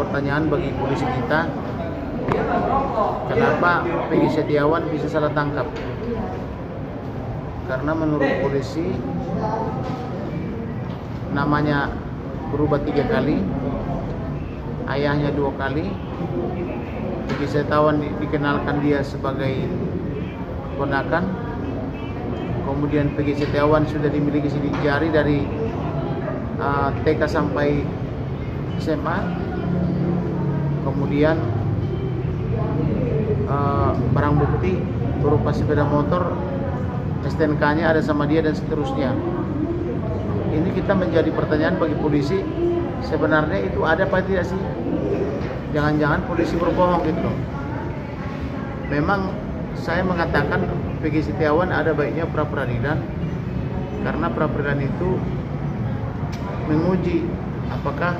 pertanyaan bagi polisi kita. Kenapa Peggy Setiawan bisa salah tangkap? Karena menurut polisi namanya berubah 3 kali, ayahnya 2 kali. Peggy Setiawan dikenalkan dia sebagai ponakan. Kemudian Peggy Setiawan sudah dimiliki sidik jari dari TK sampai SMA. Kemudian barang bukti berupa sepeda motor, STNK-nya ada sama dia dan seterusnya. Ini kita menjadi pertanyaan bagi polisi, sebenarnya itu ada apa tidak sih? Jangan-jangan polisi berbohong gitu loh. Memang saya mengatakan Peggy Setiawan ada baiknya pra-peradilan, karena pra-peradilan itu menguji apakah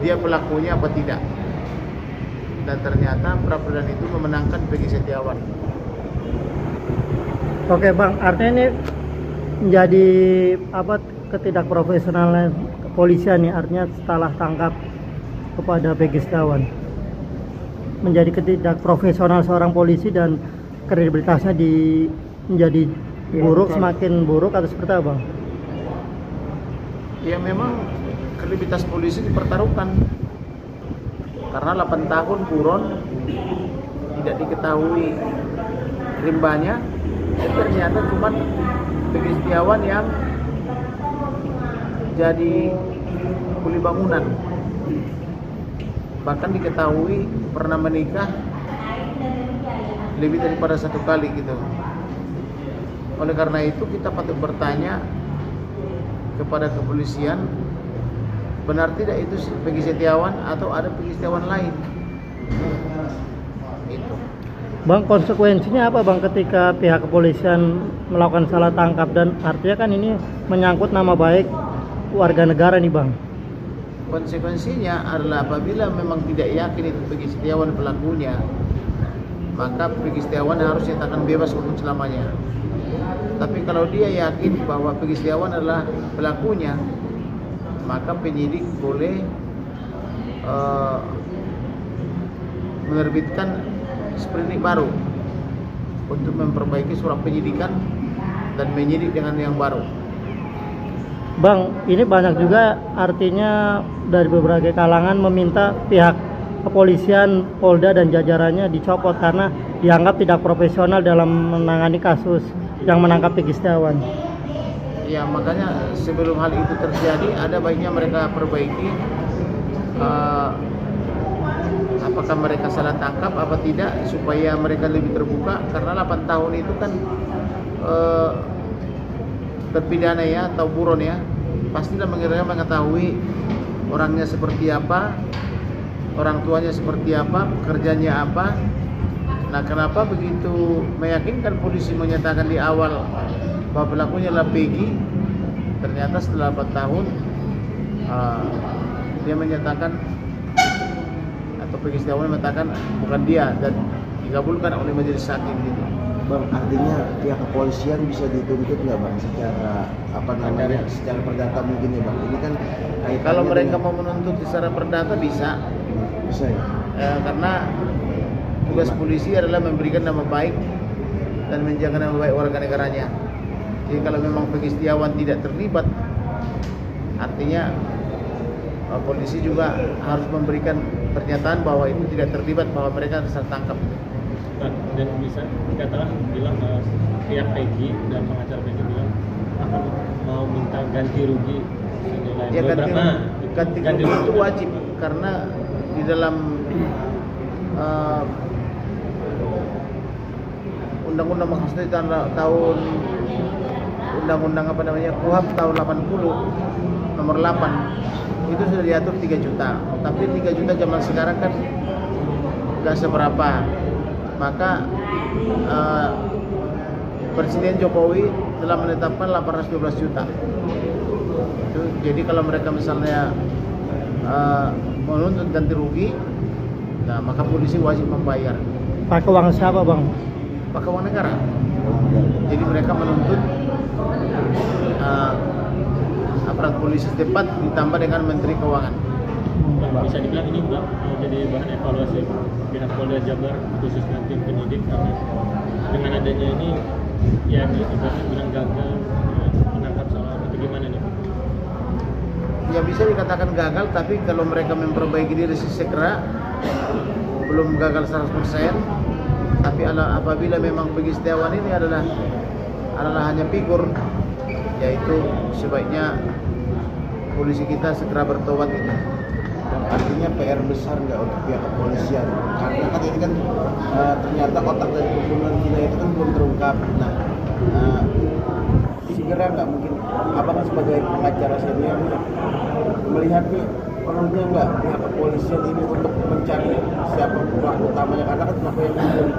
dia pelakunya apa tidak. Dan ternyata pra-peradilan itu memenangkan Peggy Setiawan. Oke Bang, artinya ini menjadi apa, ketidakprofesionalan kepolisian nih, artinya setelah tangkap kepada Peggy Setiawan menjadi ketidakprofesional seorang polisi dan kredibilitasnya menjadi buruk, semakin buruk atau seperti apa Bang? Ya memang kredibilitas polisi dipertaruhkan karena 8 tahun buron tidak diketahui rimbanya. Ternyata cuma Peggy Setiawan yang jadi kuli bangunan, bahkan diketahui pernah menikah lebih daripada 1 kali gitu. Oleh karena itu kita patut bertanya kepada kepolisian, benar tidak itu Peggy Setiawan atau ada Peggy Setiawan lain? Itu. Bang, konsekuensinya apa Bang ketika pihak kepolisian melakukan salah tangkap, dan artinya kan ini menyangkut nama baik warga negara nih Bang? Konsekuensinya adalah apabila memang tidak yakin itu Peggy Setiawan pelakunya, maka Peggy Setiawan harus dinyatakan bebas untuk selamanya. Tapi kalau dia yakin bahwa Peggy Setiawan adalah pelakunya, maka penyidik boleh menerbitkan sprindik baru untuk memperbaiki surat penyidikan dan menyidik dengan yang baru. Bang, ini banyak juga artinya dari berbagai kalangan meminta pihak kepolisian, Polda dan jajarannya dicopot karena dianggap tidak profesional dalam menangani kasus yang menangkap Peggy Setiawan. Ya, makanya sebelum hal itu terjadi ada baiknya mereka perbaiki apakah mereka salah tangkap apa tidak, supaya mereka lebih terbuka, karena 8 tahun itu kan terpidana ya atau buron ya, pastilah mengetahui orangnya seperti apa, orang tuanya seperti apa, pekerjaannya apa. Nah, kenapa begitu meyakinkan polisi menyatakan di awal bahwa pelakunya adalah Peggy, ternyata setelah 8 tahun dia menyatakan, atau Peggy Setiawan menyatakan bukan dia, dan dikabulkan oleh majelis hakim gitu. Bang, artinya pihak kepolisian bisa dituntut nggak Bang secara secara perdata mungkin ya Bang? Ini kan kalau mereka mau menuntut secara perdata bisa ya, karena tugas polisi adalah memberikan nama baik dan menjaga nama baik warga negaranya. Jadi kalau memang Peggy Setiawan tidak terlibat, artinya polisi juga harus memberikan pernyataan bahwa itu tidak terlibat, bahwa mereka salah tangkap. Dan bisa dikatakan bilang pihak Peggy dan pengacara Peggy bilang akan mau minta ganti rugi senilai ya, ganti rugi itu wajib, karena di dalam undang-undang maksudnya tahun undang-undang apa namanya KUHP tahun 80 nomor 8 itu sudah diatur 3 juta. Tapi 3 juta zaman sekarang kan nggak seberapa. Maka Presiden Jokowi telah menetapkan 812 juta. Jadi kalau mereka misalnya menuntut ganti rugi, nah maka polisi wajib membayar. Pakai uang siapa Bang? Pakai uang negara. Jadi mereka menuntut aparat polisi setempat ditambah dengan Menteri Keuangan. Bisa dibilang ini udah jadi bahan evaluasi pihak Polda Jabar khususnya tim penyidik, karena dengan adanya ini ya ibaratnya bilang gagal menangkap seorang itu gimana nih? Ya bisa dikatakan gagal, tapi kalau mereka memperbaiki diri segera belum gagal 100%. Tapi apabila memang Peggy Setiawan ini adalah hanya figur, yaitu sebaiknya polisi kita segera bertobat gitu. Artinya PR besar nggak untuk pihak kepolisian, karena kan ini kan ternyata otak dari pembunuhan Vina itu kan belum terungkap. Nah, segera nggak mungkin, abang kan sebagai pengacara senior melihat nih perlunya nggak pihak kepolisian ini untuk mencari siapa pelaku utamanya, karena kan pelaku yang belum.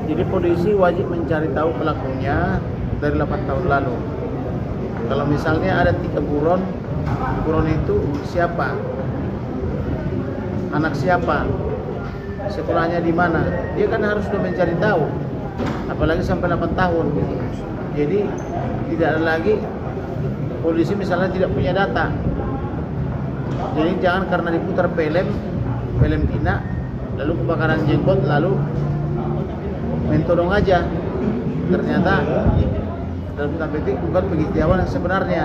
Jadi polisi wajib mencari tahu pelakunya dari 8 tahun lalu. Kalau misalnya ada 3 buron itu siapa? Anak siapa? Sekolahnya di mana? Dia kan harus sudah mencari tahu. Apalagi sampai 8 tahun. Jadi tidak ada lagi polisi misalnya tidak punya data. Jadi jangan karena diputar film Vina, lalu kebakaran jenggot, lalu mentodong aja. Ternyata dalam tanda petik bukan Peggy Setiawan yang sebenarnya.